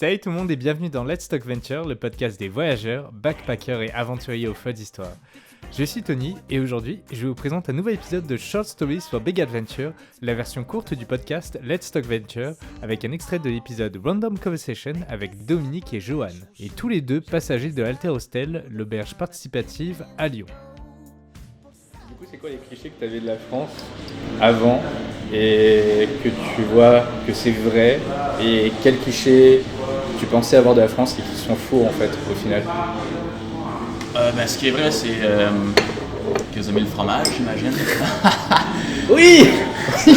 Salut tout le monde et bienvenue dans Let's Talk Venture, le podcast des voyageurs, backpackers et aventuriers aux folles histoires. Je suis Tony et aujourd'hui, je vous présente un nouvel épisode de Short Stories for Big Adventure, la version courte du podcast Let's Talk Venture, avec un extrait de l'épisode Random Conversation avec Dominique et Johan, et tous les deux passagers de Alter Hostel, l'auberge participative à Lyon. Du coup, c'est quoi les clichés que tu avais de la France avant et que tu vois que c'est vrai, et quels clichés tu pensais avoir de la France et qui sont faux en fait au final? Ce qui est vrai, c'est que vous aimez le fromage, j'imagine. Oui!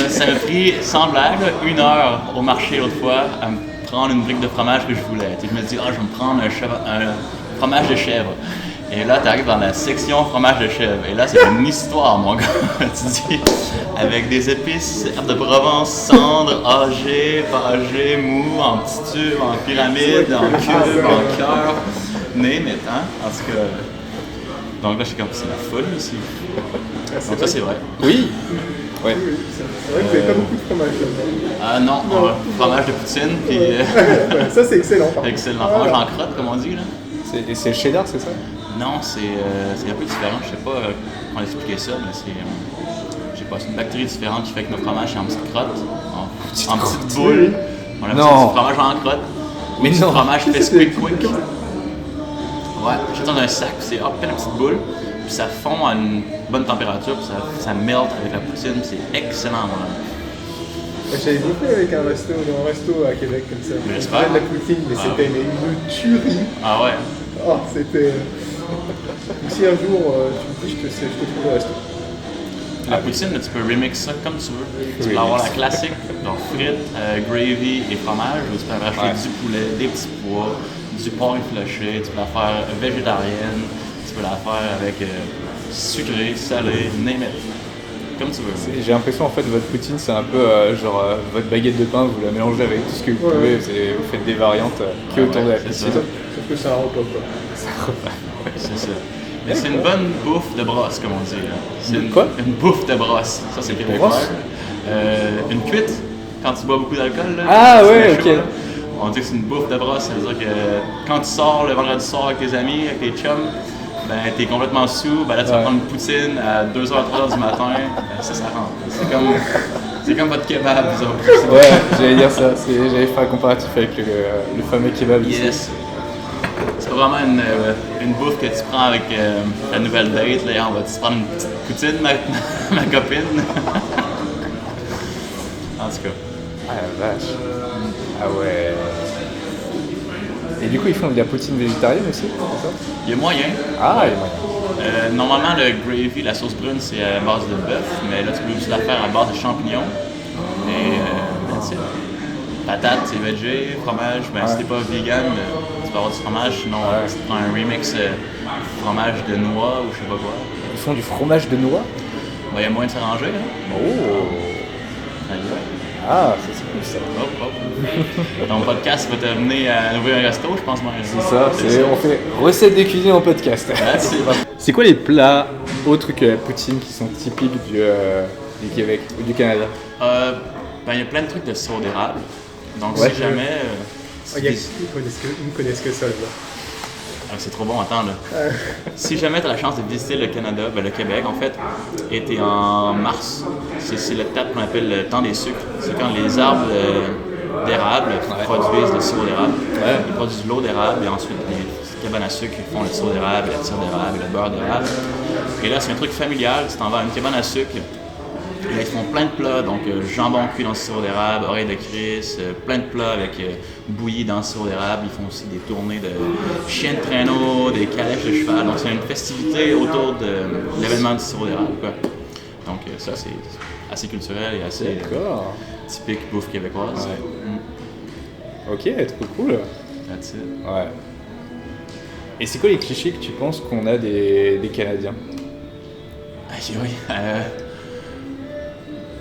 Ça m'a pris, sans blague, 1 heure au marché l'autre fois à me prendre une brique de fromage que je voulais. Je me dis, je vais me prendre un fromage de chèvre. Et là, tu arrives dans la section fromage de chèvre. Et là, c'est une histoire, mon gars. Tu dis, avec des épices, herbes de Provence, cendres, âgées, pâgées, mou, en petits tubes, en pyramide, en cube, en cœur. Name it, hein? En tout cas. Donc là, je suis comme, c'est la folie ici. Donc ça, c'est vrai. Oui! Ouais. Oui, c'est vrai que vous n'avez pas beaucoup de fromage là-bas. Non, fromage de poutine, puis... Ça, c'est excellent. excellent. Fromage en crotte, comme on dit, là. C'est le cheddar, c'est ça? Non, c'est un peu différent. Je sais pas comment expliquer ça, mais c'est... je sais pas, c'est une bactérie différente qui fait que nos fromages, c'est en petites crottes, en petites boules. On appelle ça du fromage en crotte. Mais du non. fromage fait quick. Ouais, j'étais dans un sac, c'est plein de petites boules, puis ça fond à une bonne température, puis ça melt avec la poutine, puis c'est excellent, mon homme. J'avais beaucoup avec un resto à Québec comme ça. Mais On j'espère. faisait de la poutine, mais c'était une tuerie. Ah ouais? Oh, c'était... Si un jour tu me dis, je te trouve le resto. La poutine, tu peux remix ça comme tu veux. Tu peux avoir la classique, donc frites, gravy et fromage, ou tu peux rajouter du poulet, des petits pois, du porc effiloché, tu peux la faire végétarienne, tu peux la faire avec sucré, salé, name it. Comme tu veux. J'ai l'impression en fait votre poutine c'est un peu votre baguette de pain, vous la mélangez avec tout ce que vous pouvez, vous faites des variantes qui est autour de la poutine. Sauf que c'est un repas quoi. C'est ça. Mais c'est une bonne bouffe de brosse, comme on dit. Là. C'est une bouffe de brosse. Ça, c'est québécois. Une cuite, quand tu bois beaucoup d'alcool. Là, ah ouais, ok. Chaud, là, on dit que c'est une bouffe de brosse. Ça veut dire que quand tu sors le vendredi soir avec tes amis, avec tes chums, ben t'es complètement sous. Ben là, tu vas prendre une poutine à 2h, 3h du matin. Ben, ça rentre. C'est comme votre kebab, vous autres. Ouais, j'allais dire ça. J'avais fait un comparatif avec le fameux kebab. Yes. C'est pas vraiment une bouffe que tu prends avec ta nouvelle date. Là, on va te prendre une petite poutine, ma copine. En tout cas. Ah la vache. Ah ouais. Et du coup, ils font de la poutine végétarienne aussi, c'est ça? Il y a moyen. Ah, il y a moyen. Normalement, le gravy, la sauce brune, c'est à base de bœuf, mais là, tu peux aussi la faire à base de champignons. Et that's it. Patates, c'est végé, fromage, si t'es pas vegan, tu peux avoir du fromage, sinon tu prends un remix fromage de noix ou je sais pas quoi. Ils font du fromage de noix? Il y a moyen de s'arranger, hein? Oh! Ah, ça c'est cool ça. Ton podcast va t'amener à ouvrir un resto, je pense. C'est ça, on fait recette de cuisine en podcast. C'est quoi les plats autres que la poutine qui sont typiques du Québec ou du Canada? Il y a plein de trucs de sirop d'érable. Donc Ouais. si jamais... Ils ne connaissent que ça là. c'est trop bon, attends là. Si jamais tu as la chance de visiter le Canada, le Québec en fait, et t'es en mars, c'est l'étape qu'on appelle le temps des sucres. C'est quand les arbres d'érable produisent le sirop d'érable. Ils produisent l'eau d'érable et ensuite les cabanes à sucre font le sirop d'érable, la tire d'érable, le beurre d'érable. Et là c'est un truc familial, tu t'en vas à une cabane à sucre. Et là, ils font plein de plats, donc jambon cuit dans le sirop d'érable, oreilles de Chris, plein de plats avec bouillie dans le sirop d'érable. Ils font aussi des tournées de chiens de traîneau, des calèches de cheval. Donc c'est une festivité autour de l'événement du sirop d'érable, quoi. Donc ça, c'est assez culturel et assez typique bouffe québécoise. Ouais. Ok, trop cool. That's it. Ouais. Et c'est quoi les clichés que tu penses qu'on a des Canadiens? Parce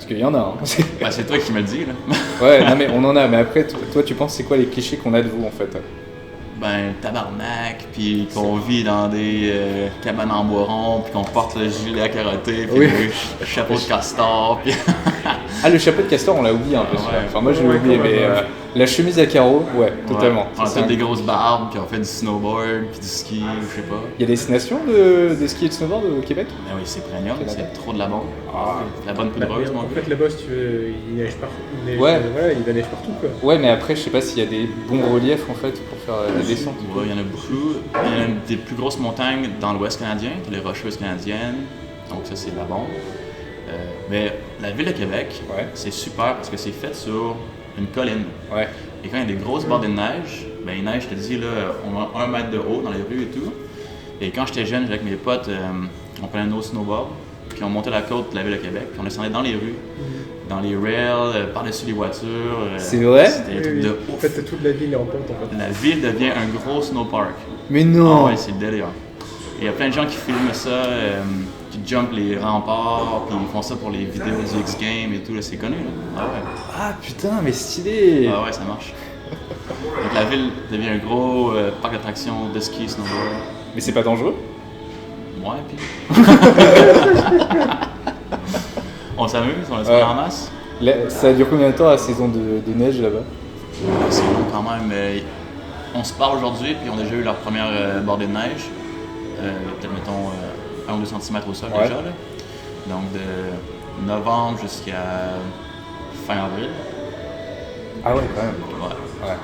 qu'il y en a. Hein. C'est toi qui me le dis, là. Ouais, non mais on en a. Mais après, toi, tu penses c'est quoi les clichés qu'on a de vous en fait? Tabarnak, puis qu'on vit dans des cabanes en bois rond, puis qu'on porte le gilet à carotté, puis le chapeau de castor, puis... Ah, le chapeau de castor, on l'a oublié un peu. Ouais. Enfin, moi, je l'ai oublié, mais La chemise à carreaux, ouais, totalement. Ouais. On a tous des grosses barbes, puis on fait du snowboard, puis du ski, je sais pas. Il y a des destinations de ski et de snowboard au Québec? Ben oui, c'est premium, c'est trop de la bonne. Ah. La bonne poudreuse, moi. En fait, là-bas, si tu veux, il neige partout. Il neige, Ouais. Voilà, il va neige partout, quoi. Ouais, mais après, je sais pas s'il y a des bons reliefs en fait pour faire des descentes. Ouais, il y en a beaucoup. Il y en a des plus grosses montagnes dans l'Ouest canadien, les Rocheuses canadiennes. Donc ça, c'est de la bombe. Mais la ville de Québec, Ouais. c'est super parce que c'est fait sur une colline. Ouais. Et quand il y a des grosses bordées de neige, ben il neige, je te dis, là, on a 1 mètre de haut dans les rues et tout. Et quand j'étais jeune, avec mes potes, on prenait nos snowboards, puis on montait la côte de la ville de Québec, puis on descendait dans les rues, dans les rails, par-dessus les voitures. C'est vrai? C'était des trucs de En ouf. fait, toute la ville est en pente, en fait. La ville devient un gros snowpark. Mais Ah non! ouais, c'est le délire. Et il y a plein de gens qui filment ça, qui jumpent les remparts, puis ils font ça pour les vidéos du X-Games et tout, là, c'est connu. Là. Ah ouais. Ah putain, mais stylé! Ah ouais, ça marche. Donc la ville devient un gros parc d'attractions de ski, snowboard. Mais c'est pas dangereux? Ouais, puis. On s'amuse, on se met en masse. Ça dure combien de temps la saison de neige là-bas? C'est long quand même. On se parle aujourd'hui, puis on a déjà eu leur première bordée de neige. Peut-être, mettons, 1 ou 2 cm au sol Ouais. déjà. Là. Donc de novembre jusqu'à fin avril. Ah ouais, quand même. Ouais. Ouais.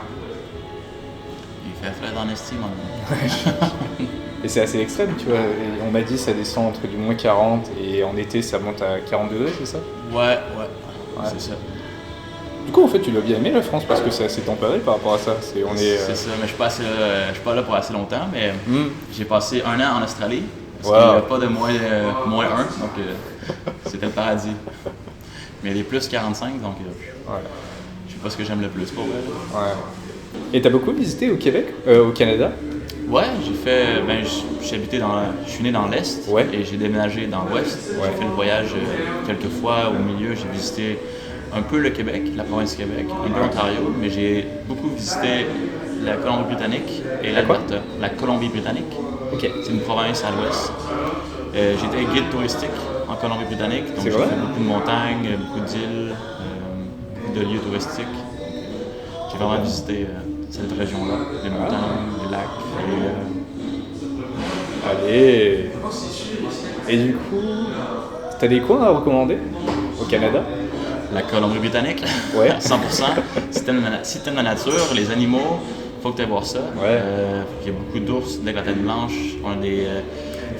Il fait frais dans l'estime. Hein. Et c'est assez extrême, tu vois. Et on m'a dit ça descend entre du moins 40 et en été ça monte à 40 degrés, c'est ça? Ouais. C'est ça. Du coup, en fait, tu l'as bien aimé la France parce que c'est assez tempéré par rapport à ça. C'est ça, mais je suis pas là pour assez longtemps, mais Hmm. j'ai passé 1 an en Australie. Parce Wow. qu'il n'y a pas de moins 1, donc c'était le paradis. Mais il est plus 45, donc Ouais. je sais pas ce que j'aime le plus pour vrai. Ouais. Et t'as beaucoup visité au Québec, au Canada? Ouais, j'ai fait. Ben, je suis né dans l'Est Ouais. et j'ai déménagé dans l'Ouest. Ouais. J'ai fait le voyage quelques fois au milieu. J'ai visité un peu le Québec, la province du Québec, un peu l'Ontario, mais j'ai beaucoup visité la Colombie-Britannique et l'Alberta. La Colombie-Britannique, Ok. c'est une province à l'Ouest. J'étais guide touristique en Colombie-Britannique, donc C'est j'ai vrai? fait beaucoup de montagnes, beaucoup d'îles, beaucoup de lieux touristiques. J'ai vraiment visité cette région-là, les montagnes, les lacs, Allez. Et du coup, t'as des coins à recommander au Canada? la Colombie-Britannique, Ouais. 100%. Si t'aimes la nature, les animaux, faut que tu ailles voir ça. Ouais. Il y a beaucoup d'ours avec la tête blanche. On a des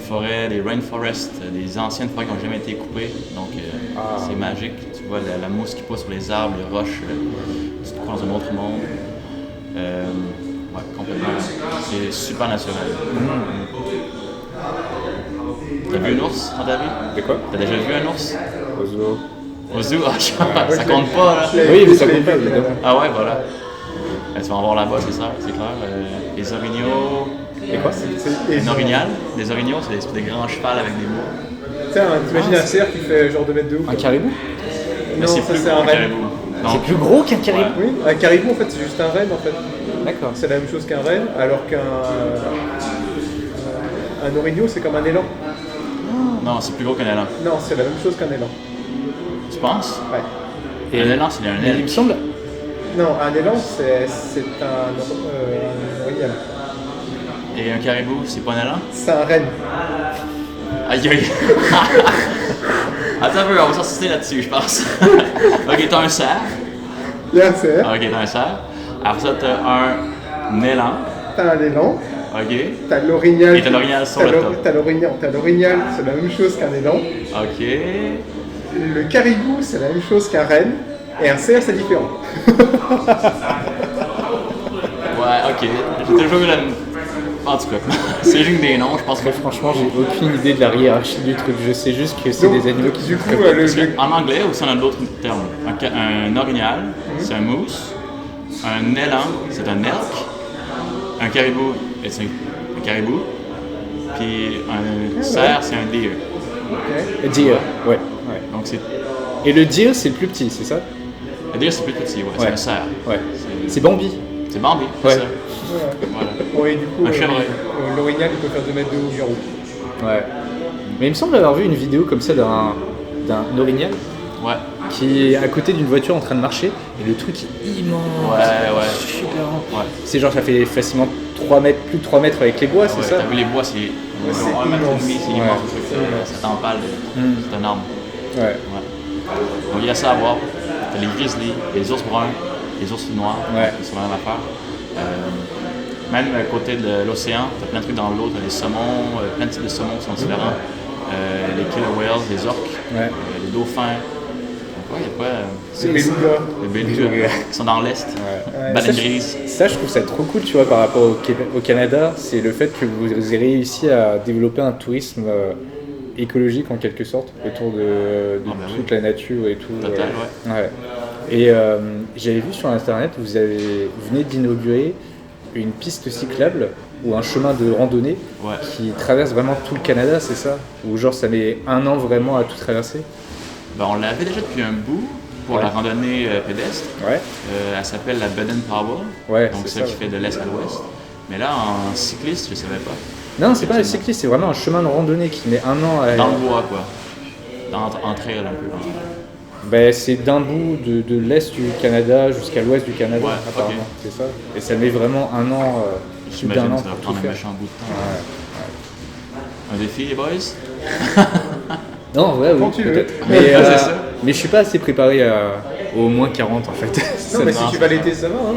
forêts, des rainforests, des anciennes forêts qui n'ont jamais été coupées. Donc c'est magique. Tu vois la mousse qui pousse sur les arbres, les roches. Tu te crois dans un autre monde. Ouais, complètement. C'est super naturel. T'as vu un ours dans ta vie? De quoi? T'as déjà vu un ours? Au zoo. Au zoo? Ah, ça compte pas, là. Oui, mais ça compte pas, évidemment. Ah ouais, voilà. Tu vas en voir là-bas, c'est ça, c'est clair. Les orignaux. Et quoi? Un orignal. Les orignaux, c'est des espèces de grands chevals avec des mots. Tiens, t'imagines un cerf qui fait genre 2 mètres de haut. Un quoi. caribou? Mais Non, c'est ça plus c'est gros un qu'un renne. caribou. C'est Non. plus gros qu'un caribou? Oui, un caribou en fait c'est juste un renne en fait. D'accord. C'est la même chose qu'un renne, alors qu'un un orignal c'est comme un élan. Non, c'est plus gros qu'un élan. Non, c'est la même chose qu'un élan. Tu penses? Ouais. Un élan, c'est un Mais il me elk. semble. Non, un élan c'est un orignal. Et un caribou, c'est pas un élan? C'est un renne. Aïe aïe. Attends un peu, on va s'insister là-dessus, je pense. Ok, t'as un cerf. Il y a un cerf, Ok, t'as un cerf. Après ça, t'as un élan. t'as un élan, Ok. t'as l'orignal. Et t'as l'orignal sur le top. T'as l'orignal, c'est la même chose qu'un élan. Ok. Le caribou, c'est la même chose qu'un renne. Et un cerf, c'est différent. Ouais, ok. J'ai toujours eu la. En tout cas, c'est juste des noms, je pense que. Franchement, j'ai aucune idée de la hiérarchie du truc. Je sais juste que c'est Donc, des animaux qui du sont coup, très Parce qu'en anglais, aussi on a d'autres termes. Un orignal, c'est un moose. Un élan, c'est un elk. Un caribou, c'est un caribou. Puis un cerf, c'est un deer. Le deer, ouais. Donc c'est. Et le deer, c'est le plus petit, c'est ça? Le deer, c'est plus petit, ouais. C'est Ouais. un cerf. Ouais. C'est Bambi. C'est Bambi, c'est Ouais. ça. Voilà. Voilà. Bon, et du coup, Un chevreuil. l'orignal, il peut faire 2 mètres de haut environ. Ouais. Mais il me semble avoir vu une vidéo comme ça d'un orignal. Ouais. qui est à côté d'une voiture en train de marcher et le truc est immense. Ouais. Super grand. Ouais. C'est genre ça fait facilement 3 mètres, plus de 3 mètres avec les bois, c'est ça? T'as vu les bois, c'est 1,5 m, c'est immense. Ça t'empale, c'est un arbre. Ouais. Donc il y a ça à voir. T'as les grizzlies, les ours bruns, les ours noirs, qui sont la même affaire. Même à côté de l'océan, t'as plein de trucs dans l'eau, t'as des saumons, plein de types de saumons qui sont différents. Les killer whales, les orques, les dauphins. Donc, il y a pas. C'est les belugas qui sont dans l'est. Baleines grises. Ça, je trouve ça trop cool, tu vois, par rapport au Canada. C'est le fait que vous ayez réussi à développer un tourisme écologique en quelque sorte autour de toute la nature et tout. Total, ouais. Et j'avais vu sur internet, vous venez d'inaugurer une piste cyclable ou un chemin de randonnée qui traverse vraiment tout le Canada, c'est ça? Ou genre ça met 1 an vraiment à tout traverser? On l'avait déjà depuis un bout pour la randonnée pédestre. Elle s'appelle la Baden Powell, donc celle qui fait de l'est à l'ouest. Mais là, en cycliste, je ne savais pas. Non, c'est pas un cycliste, c'est vraiment un chemin de randonnée qui met 1 an à... Dans le bois, quoi. En trail, un peu. C'est d'un bout de l'est du Canada jusqu'à l'ouest du Canada, apparemment. C'est ça. Et ça met vraiment 1 an, plus d'1 an ça va pour prendre tout un faire. méchant bout de temps. Un défi, les boys? Non, oui, Quand tu veux. peut-être. Mais je suis pas assez préparé au moins 40 en fait. Non, mais si tu vas l'été, ça va, hein?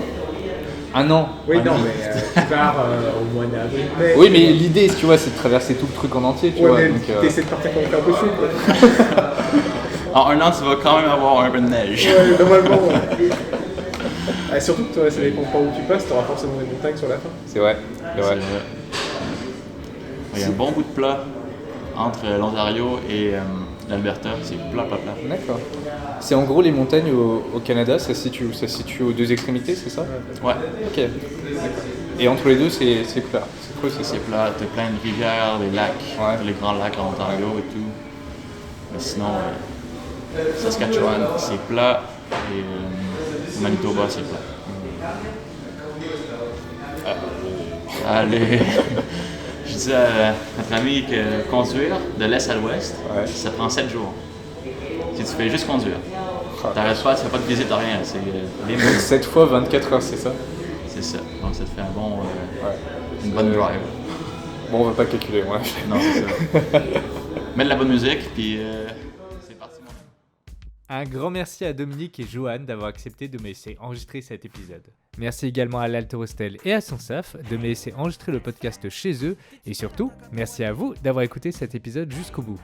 1 an. Oui, non, mais tu pars au mois d'avril. Oui, mais l'idée, tu vois, c'est de traverser tout le truc en entier, tu vois. Mais Donc, t'essaies de partir quand même possible, quoi. En 1 an, tu vas quand même avoir un peu de neige. Normalement, surtout que ça dépend pas où tu passes, t'auras forcément des montagnes sur la fin. C'est vrai. Il y a un bon bout de plat entre l'Ontario et l'Alberta, c'est plat. D'accord. C'est en gros les montagnes au Canada, ça se situe aux 2 extrémités, c'est ça? Ouais. Ok. Et entre les deux, c'est plat. C'est cool, C'est plat, t'as plein de rivières, des lacs, les grands lacs en Ontario et tout. Mais sinon, Saskatchewan, c'est plat et Manitoba, c'est plat. Allez, je dis à notre ami que conduire de l'est à l'ouest, ça prend 7 jours. Si tu fais juste conduire, t'arrêtes pas, tu fais pas de visite, rien. C'est Donc 7 fois 24 heures, c'est ça? C'est ça. Donc ça te fait une bonne drive. Bon, on va pas calculer, moi. Non, c'est ça. Mets de la bonne musique, puis c'est parti. Un grand merci à Dominique et Johan d'avoir accepté de me laisser enregistrer cet épisode. Merci également à l'Alterostel et à son staff de me laisser enregistrer le podcast chez eux. Et surtout, merci à vous d'avoir écouté cet épisode jusqu'au bout.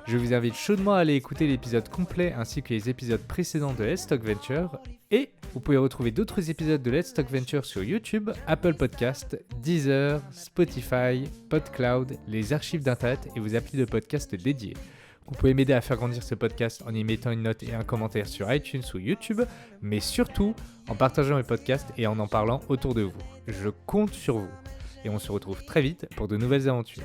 Je vous invite chaudement à aller écouter l'épisode complet ainsi que les épisodes précédents de Let's Talk Venture. Et vous pouvez retrouver d'autres épisodes de Let's Talk Venture sur YouTube, Apple Podcast, Deezer, Spotify, PodCloud, les archives d'Internet et vos applis de podcast dédiés. Vous pouvez m'aider à faire grandir ce podcast en y mettant une note et un commentaire sur iTunes ou YouTube, mais surtout en partageant mes podcasts et en parlant autour de vous. Je compte sur vous. Et on se retrouve très vite pour de nouvelles aventures.